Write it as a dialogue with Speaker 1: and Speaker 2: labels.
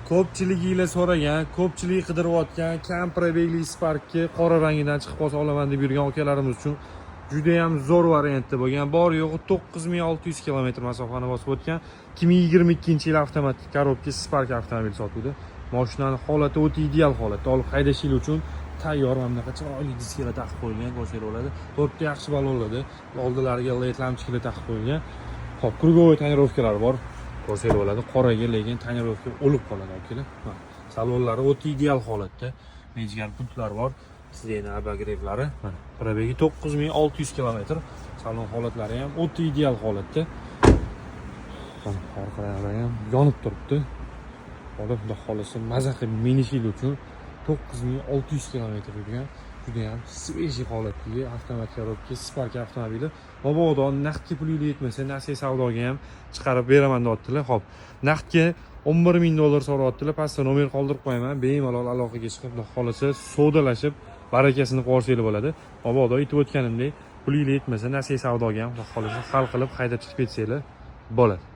Speaker 1: Ko'pchiliginglar so'ragan, ko'pchilik qidirayotgan kam probegli Spark'ga qora rangidan chiqib qolsa olaman deb yurgan akalarimiz uchun juda ham zo'r variantda bo'lgan. Bor yo'g'i 9600 km masofani bosib o'tgan 2022-yil avtomatik korobka Spark avtomobil sotuvdi. Mashinaning holati o'ta ideal holatda, olib haydashingiz uchun tayyor. Mana bunaqa chiroyli diskalar taqib qo'yilgan, ko'rsangiz bo'ladi. To'rtta yaxshi balonlarda, oldilariga LED lampochkalar taqib qo'yilgan. Hop, krugovoy tonirovkalar bor. Ko'rsangiz bo'ladi, qoraga lekin tonirovka o'lib qoladi akalar. Salonlari o'ta ideal holatda. Mejgar punktlar bor. Sidena abagrevlari. Mana probegi 9600 km. Salon holatlari ham o'ta ideal holatda. Orqalari ham yonib turibdi. Hozir xudo xolasa maza qilib minishingiz uchun 9600 km yurgan juda ham sveji holatdagi avtomatik korobka Spark avtomobili. Mabodo naqdga pulingiz yetmasa, nasiya savdoga ham chiqarib beraman deyaptilar. Xo'p, naqdga $11000 so'rayaptilar. Pastda nomer qoldirib qo'yaman. Bemalol aloqaga chiqib, xudo xolasa savdolashib, barakasini qo'rsangiz bo'ladi. Mabodo aytib o'tganimdek, pulingiz yetmasa, nasiya savdoga ham xudo xolasa hal qilib haydab chiqib ketsanglar bo'ladi.